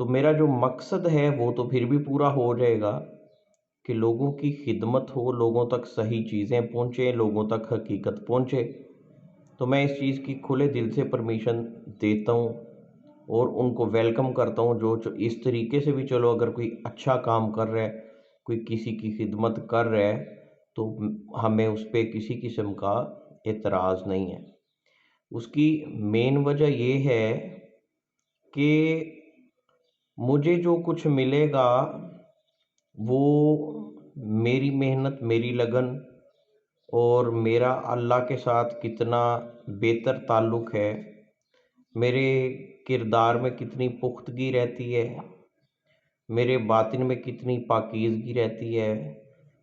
تو میرا جو مقصد ہے وہ تو پھر بھی پورا ہو جائے گا کہ لوگوں کی خدمت ہو، لوگوں تک صحیح چیزیں پہنچیں، لوگوں تک حقیقت پہنچے۔ تو میں اس چیز کی کھلے دل سے پرمیشن دیتا ہوں اور ان کو ویلکم کرتا ہوں جو اس طریقے سے بھی، چلو اگر کوئی اچھا کام کر رہا ہے، کوئی کسی کی خدمت کر رہا ہے، تو ہمیں اس پہ کسی قسم کا اعتراض نہیں ہے۔ اس کی مین وجہ یہ ہے کہ مجھے جو کچھ ملے گا وہ میری محنت، میری لگن اور میرا اللہ کے ساتھ کتنا بہتر تعلق ہے، میرے کردار میں کتنی پختگی رہتی ہے، میرے باطن میں کتنی پاکیزگی رہتی ہے،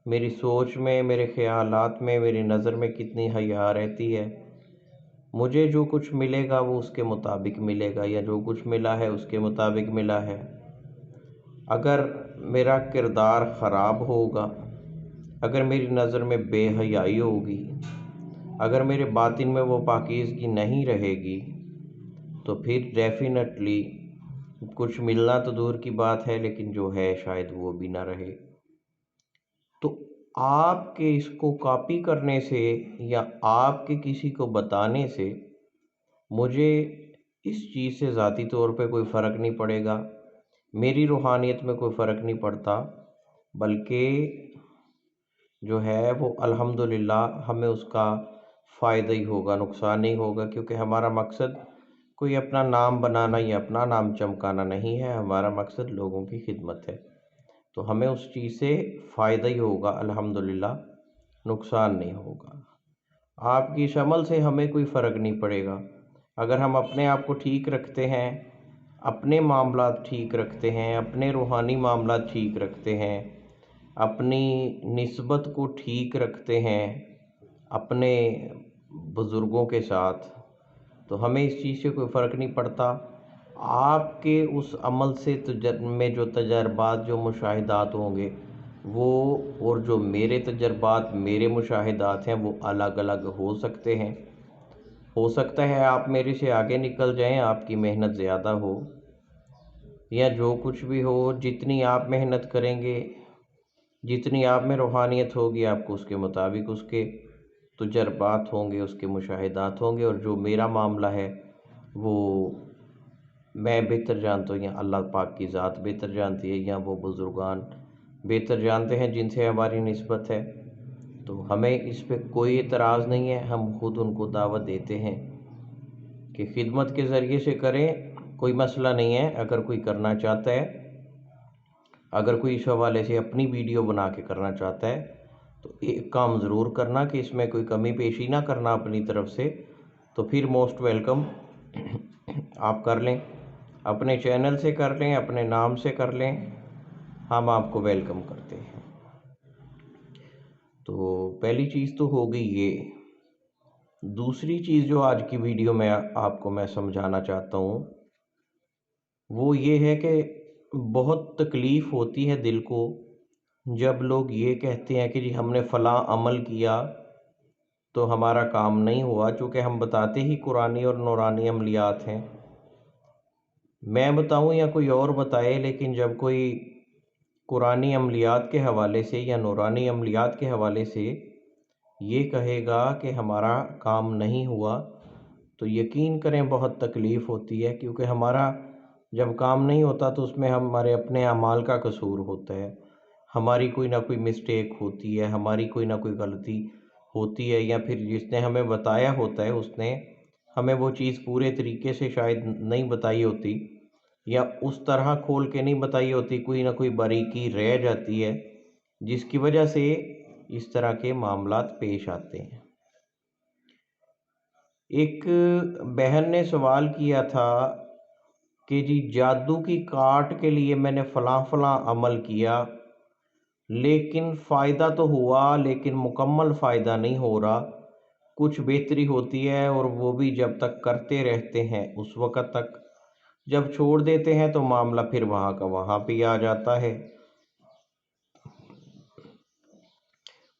میری سوچ میں، میرے خیالات میں، میری نظر میں کتنی حیا رہتی ہے، مجھے جو کچھ ملے گا وہ اس کے مطابق ملے گا، یا جو کچھ ملا ہے اس کے مطابق ملا ہے۔ اگر میرا کردار خراب ہوگا، اگر میری نظر میں بے حیائی ہوگی، اگر میرے باطن میں وہ پاکیزگی نہیں رہے گی، تو پھر ڈیفینیٹلی کچھ ملنا تو دور کی بات ہے، لیکن جو ہے شاید وہ بھی نہ رہے۔ تو آپ کے اس کو کاپی کرنے سے یا آپ کے کسی کو بتانے سے مجھے اس چیز سے ذاتی طور پہ کوئی فرق نہیں پڑے گا، میری روحانیت میں کوئی فرق نہیں پڑتا، بلکہ جو ہے وہ الحمدللہ ہمیں اس کا فائدہ ہی ہوگا، نقصان نہیں ہوگا، کیونکہ ہمارا مقصد کوئی اپنا نام بنانا یا اپنا نام چمکانا نہیں ہے، ہمارا مقصد لوگوں کی خدمت ہے۔ تو ہمیں اس چیز سے فائدہ ہی ہوگا الحمدللہ، نقصان نہیں ہوگا۔ آپ کی اس عمل سے ہمیں کوئی فرق نہیں پڑے گا۔ اگر ہم اپنے آپ کو ٹھیک رکھتے ہیں، اپنے معاملات ٹھیک رکھتے ہیں، اپنے روحانی معاملات ٹھیک رکھتے ہیں، اپنی نسبت کو ٹھیک رکھتے ہیں اپنے بزرگوں کے ساتھ، تو ہمیں اس چیز سے کوئی فرق نہیں پڑتا۔ آپ کے اس عمل سے میں جو تجربات، جو مشاہدات ہوں گے وہ، اور جو میرے تجربات، میرے مشاہدات ہیں، وہ الگ الگ ہو سکتے ہیں۔ ہو سکتا ہے آپ میرے سے آگے نکل جائیں، آپ کی محنت زیادہ ہو، یا جو کچھ بھی ہو، جتنی آپ محنت کریں گے، جتنی آپ میں روحانیت ہوگی، آپ کو اس کے مطابق اس کے تجربات ہوں گے، اس کے مشاہدات ہوں گے، اور جو میرا معاملہ ہے وہ میں بہتر جانتا ہوں، یا اللہ پاک کی ذات بہتر جانتی ہے، یا وہ بزرگان بہتر جانتے ہیں جن سے ہماری نسبت ہے۔ تو ہمیں اس پہ کوئی اعتراض نہیں ہے، ہم خود ان کو دعوت دیتے ہیں کہ خدمت کے ذریعے سے کریں، کوئی مسئلہ نہیں ہے۔ اگر کوئی کرنا چاہتا ہے، اگر کوئی اس حوالے سے اپنی ویڈیو بنا کے کرنا چاہتا ہے، تو ایک کام ضرور کرنا کہ اس میں کوئی کمی پیشی نہ کرنا اپنی طرف سے، تو پھر موسٹ ویلکم آپ کر لیں، اپنے چینل سے کر لیں، اپنے نام سے کر لیں، ہم آپ کو ویلکم کرتے ہیں۔ تو پہلی چیز تو ہو گئی یہ۔ دوسری چیز جو آج کی ویڈیو میں آپ کو میں سمجھانا چاہتا ہوں وہ یہ ہے کہ بہت تکلیف ہوتی ہے دل کو جب لوگ یہ کہتے ہیں کہ جی ہم نے فلاں عمل کیا تو ہمارا کام نہیں ہوا، چونکہ ہم بتاتے ہی قرآنی اور نورانی عملیات ہیں۔ میں بتاؤں یا کوئی اور بتائے، لیکن جب کوئی قرآنی عملیات کے حوالے سے یا نورانی عملیات کے حوالے سے یہ کہے گا کہ ہمارا کام نہیں ہوا، تو یقین کریں بہت تکلیف ہوتی ہے، کیونکہ ہمارا جب کام نہیں ہوتا تو اس میں ہمارے اپنے اعمال کا قصور ہوتا ہے، ہماری کوئی نہ کوئی مسٹیک ہوتی ہے، ہماری کوئی نہ کوئی غلطی ہوتی ہے، یا پھر جس نے ہمیں بتایا ہوتا ہے اس نے ہمیں وہ چیز پورے طریقے سے شاید نہیں بتائی ہوتی، یا اس طرح کھول کے نہیں بتائی ہوتی، کوئی نہ کوئی باریکی رہ جاتی ہے جس کی وجہ سے اس طرح کے معاملات پیش آتے ہیں۔ ایک بہن نے سوال کیا تھا کہ جی جادو کی کاٹ کے لیے میں نے فلاں فلاں عمل کیا، لیکن فائدہ تو ہوا، لیکن مکمل فائدہ نہیں ہو رہا، کچھ بہتری ہوتی ہے، اور وہ بھی جب تک کرتے رہتے ہیں اس وقت تک، جب چھوڑ دیتے ہیں تو معاملہ پھر وہاں کا وہاں پہ آ جاتا ہے۔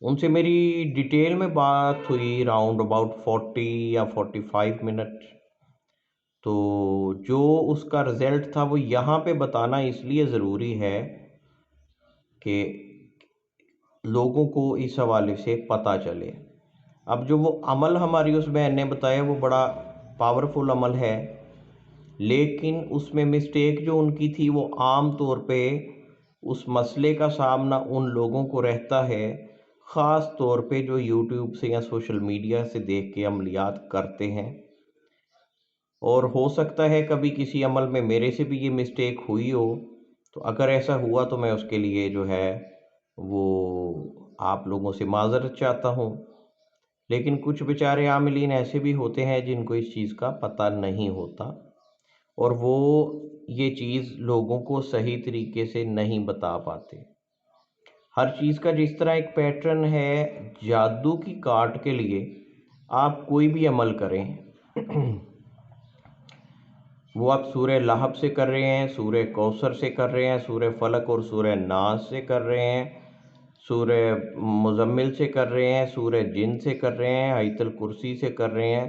ان سے میری ڈیٹیل میں بات ہوئی راؤنڈ اباؤٹ 40 یا 45 منٹ۔ تو جو اس کا رزلٹ تھا وہ یہاں پہ بتانا اس لیے ضروری ہے کہ لوگوں کو اس حوالے سے پتہ چلے۔ اب جو وہ عمل ہماری اس بہن نے بتایا وہ بڑا پاورفل عمل ہے، لیکن اس میں مسٹیک جو ان کی تھی وہ عام طور پہ اس مسئلے کا سامنا ان لوگوں کو رہتا ہے، خاص طور پہ جو یوٹیوب سے یا سوشل میڈیا سے دیکھ کے عملیات کرتے ہیں۔ اور ہو سکتا ہے کبھی کسی عمل میں میرے سے بھی یہ مسٹیک ہوئی ہو، تو اگر ایسا ہوا تو میں اس کے لیے جو ہے وہ آپ لوگوں سے معذرت چاہتا ہوں۔ لیکن کچھ بیچارے عاملین ایسے بھی ہوتے ہیں جن کو اس چیز کا پتہ نہیں ہوتا، اور وہ یہ چیز لوگوں کو صحیح طریقے سے نہیں بتا پاتے۔ ہر چیز کا جس طرح ایک پیٹرن ہے، جادو کی کارٹ کے لیے آپ کوئی بھی عمل کریں، وہ آپ سورہ لہب سے کر رہے ہیں، سورہ کوثر سے کر رہے ہیں، سورہ فلق اور سورہ ناس سے کر رہے ہیں، سورہ مزمل سے کر رہے ہیں، سورہ جن سے کر رہے ہیں، آیت الکرسی سے کر رہے ہیں،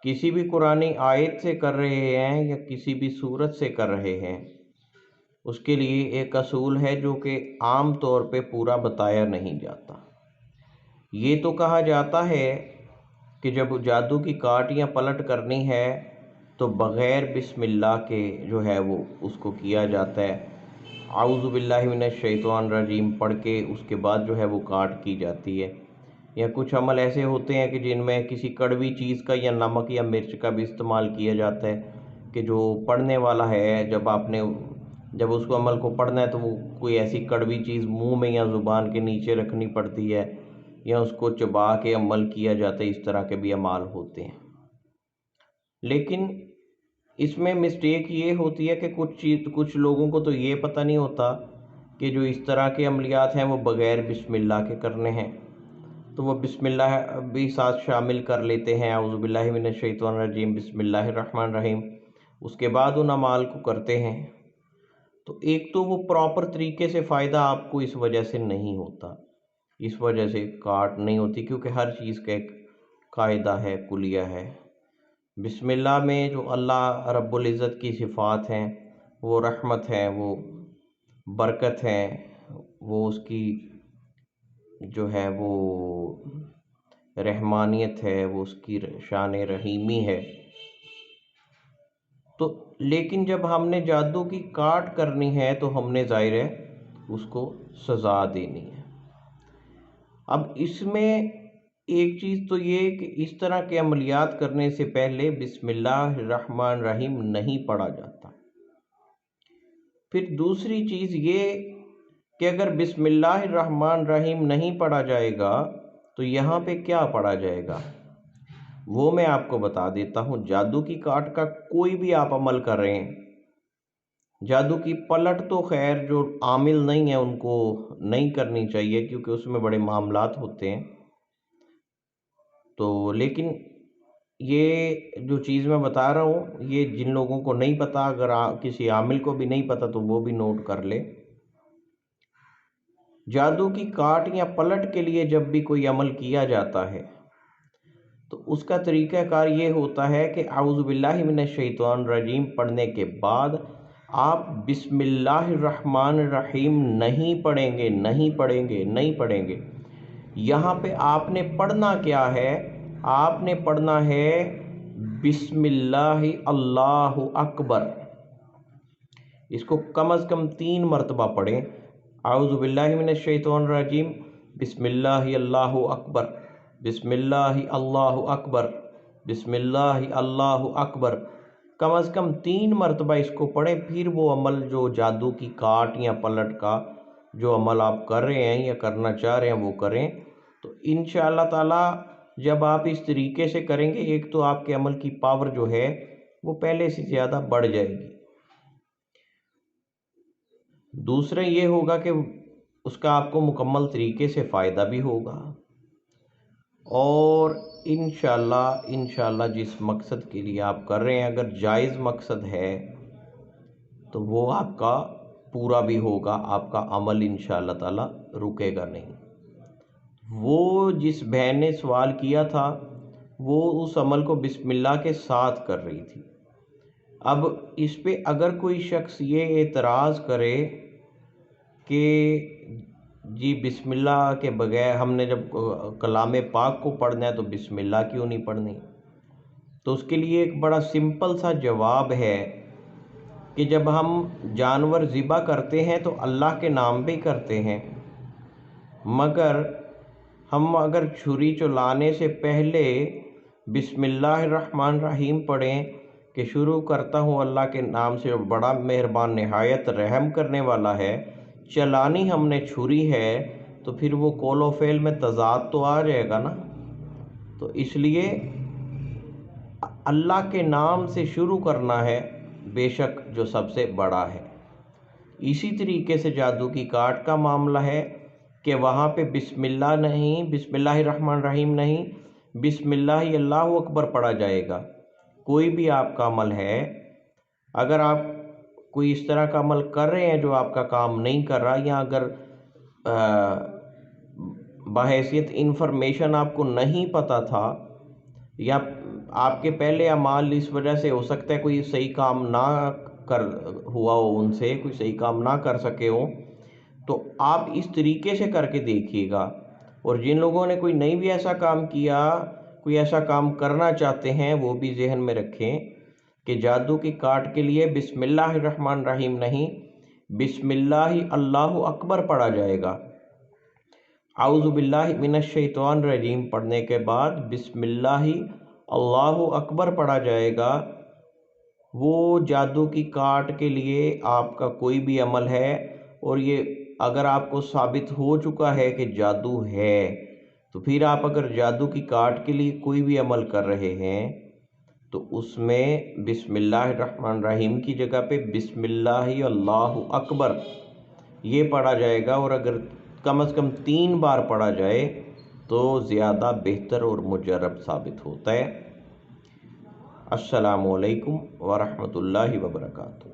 کسی بھی قرآنی آیت سے کر رہے ہیں یا کسی بھی سورت سے کر رہے ہیں، اس کے لیے ایک اصول ہے جو کہ عام طور پہ پورا بتایا نہیں جاتا۔ یہ تو کہا جاتا ہے کہ جب جادو کی کاٹ یا پلٹ کرنی ہے تو بغیر بسم اللہ کے جو ہے وہ اس کو کیا جاتا ہے، اعوذ باللہ من الشیطان الرجیم پڑھ کے اس کے بعد جو ہے وہ کاٹ کی جاتی ہے۔ یا کچھ عمل ایسے ہوتے ہیں کہ جن میں کسی کڑوی چیز کا یا نمک یا مرچ کا بھی استعمال کیا جاتا ہے، کہ جو پڑھنے والا ہے جب اس کو عمل کو پڑھنا ہے تو وہ کوئی ایسی کڑوی چیز منہ میں یا زبان کے نیچے رکھنی پڑتی ہے، یا اس کو چبا کے عمل کیا جاتا ہے۔ اس طرح کے بھی اعمال ہوتے ہیں، لیکن اس میں مسٹیک یہ ہوتی ہے کہ کچھ لوگوں کو تو یہ پتہ نہیں ہوتا کہ جو اس طرح کے عملیات ہیں وہ بغیر بسم اللہ کے کرنے ہیں، تو وہ بسم اللہ بھی ساتھ شامل کر لیتے ہیں، اعوذ باللہ من الشیطان الرجیم بسم اللہ الرحمن الرحیم، اس کے بعد ان اعمال کو کرتے ہیں۔ تو ایک تو وہ پراپر طریقے سے فائدہ آپ کو اس وجہ سے نہیں ہوتا، اس وجہ سے کاٹ نہیں ہوتی، کیونکہ ہر چیز کا ایک قاعدہ ہے، کلیہ ہے۔ بسم اللہ میں جو اللہ رب العزت کی صفات ہیں، وہ رحمت ہے، وہ برکت ہے، وہ اس کی جو ہے وہ رحمانیت ہے، وہ اس کی شان رحیمی ہے۔ تو لیکن جب ہم نے جادو کی کاٹ کرنی ہے تو ہم نے ظاہر ہے اس کو سزا دینی ہے۔ اب اس میں ایک چیز تو یہ کہ اس طرح کے عملیات کرنے سے پہلے بسم اللہ الرحمن الرحیم نہیں پڑھا جاتا۔ پھر دوسری چیز یہ کہ اگر بسم اللہ الرحمن الرحیم نہیں پڑھا جائے گا تو یہاں پہ کیا پڑھا جائے گا، وہ میں آپ کو بتا دیتا ہوں۔ جادو کی کاٹ کا کوئی بھی آپ عمل کر رہے ہیں، جادو کی پلٹ تو خیر جو عامل نہیں ہیں ان کو نہیں کرنی چاہیے، کیونکہ اس میں بڑے معاملات ہوتے ہیں۔ تو لیکن یہ جو چیز میں بتا رہا ہوں، یہ جن لوگوں کو نہیں پتا، اگر کسی عامل کو بھی نہیں پتا تو وہ بھی نوٹ کر لے۔ جادو کی کاٹ یا پلٹ کے لیے جب بھی کوئی عمل کیا جاتا ہے تو اس کا طریقہ کار یہ ہوتا ہے کہ اعوذ باللہ من الشیطان الرجیم پڑھنے کے بعد آپ بسم اللہ الرحمن الرحیم نہیں پڑھیں گے۔ یہاں پہ آپ نے پڑھنا کیا ہے، آپ نے پڑھنا ہے بسم اللہ اللہ اکبر۔ اس کو کم از کم 3 مرتبہ پڑھیں، اعوذ باللہ من الشیطان الرجیم، بسم اللہ اللہ اکبر، بسم اللہ اللہ اکبر، بسم اللہ اللہ اکبر، کم از کم 3 مرتبہ اس کو پڑھیں۔ پھر وہ عمل جو جادو کی کاٹ یا پلٹ کا جو عمل آپ کر رہے ہیں یا کرنا چاہ رہے ہیں وہ کریں، تو انشاءاللہ تعالی جب آپ اس طریقے سے کریں گے، ایک تو آپ کے عمل کی پاور جو ہے وہ پہلے سے زیادہ بڑھ جائے گی، دوسرا یہ ہوگا کہ اس کا آپ کو مکمل طریقے سے فائدہ بھی ہوگا، اور انشاءاللہ جس مقصد کے لیے آپ کر رہے ہیں اگر جائز مقصد ہے تو وہ آپ کا پورا بھی ہوگا، آپ کا عمل انشاءاللہ تعالی رکے گا نہیں۔ وہ جس بہن نے سوال کیا تھا وہ اس عمل کو بسم اللہ کے ساتھ کر رہی تھی، اب اس پہ اگر کوئی شخص یہ اعتراض کرے کہ جی بسم اللہ کے بغیر ہم نے جب کلام پاک کو پڑھنا ہے تو بسم اللہ کیوں نہیں پڑھنی، تو اس کے لیے ایک بڑا سمپل سا جواب ہے کہ جب ہم جانور ذبح کرتے ہیں تو اللہ کے نام پہ کرتے ہیں، مگر ہم اگر چھری چلانے سے پہلے بسم اللہ الرحمن الرحیم پڑھیں کہ شروع کرتا ہوں اللہ کے نام سے، بڑا مہربان نہایت رحم کرنے والا ہے، چلانی ہم نے چھری ہے، تو پھر وہ قول و فعل میں تضاد تو آ جائے گا نا۔ تو اس لیے اللہ کے نام سے شروع کرنا ہے بے شک جو سب سے بڑا ہے۔ اسی طریقے سے جادو کی کاٹ کا معاملہ ہے کہ وہاں پہ بسم اللہ نہیں، بسم اللہ الرحمن الرحیم نہیں، بسم اللہ اللہ اکبر پڑھا جائے گا۔ کوئی بھی آپ کا عمل ہے، اگر آپ کوئی اس طرح کا عمل کر رہے ہیں جو آپ کا کام نہیں کر رہا، یا اگر بحیثیت انفارمیشن آپ کو نہیں پتہ تھا، یا آپ کے پہلے اعمال اس وجہ سے ہو سکتا ہے کوئی صحیح کام نہ کر ہوا ہو، ان سے کوئی صحیح کام نہ کر سکے ہوں، تو آپ اس طریقے سے کر کے دیکھیے گا۔ اور جن لوگوں نے کوئی نہیں بھی ایسا کام کیا، کوئی ایسا کام کرنا چاہتے ہیں، وہ بھی ذہن میں رکھیں کہ جادو کی کاٹ کے لیے بسم اللہ الرحمن الرحیم نہیں، بسم اللہ اللہ اکبر پڑھا جائے گا۔ اعوذ باللہ من الشیطان الرجیم پڑھنے کے بعد بسم اللہ اللہ اکبر پڑھا جائے گا۔ وہ جادو کی کاٹ کے لیے آپ کا کوئی بھی عمل ہے، اور یہ اگر آپ کو ثابت ہو چکا ہے کہ جادو ہے، تو پھر آپ اگر جادو کی کاٹ کے لیے کوئی بھی عمل کر رہے ہیں تو اس میں بسم اللہ الرحمن الرحیم کی جگہ پہ بسم اللہ اللہ اکبر یہ پڑھا جائے گا، اور اگر کم از کم 3 بار پڑھا جائے تو زیادہ بہتر اور مجرب ثابت ہوتا ہے۔ السلام علیکم ورحمۃ اللہ وبرکاتہ۔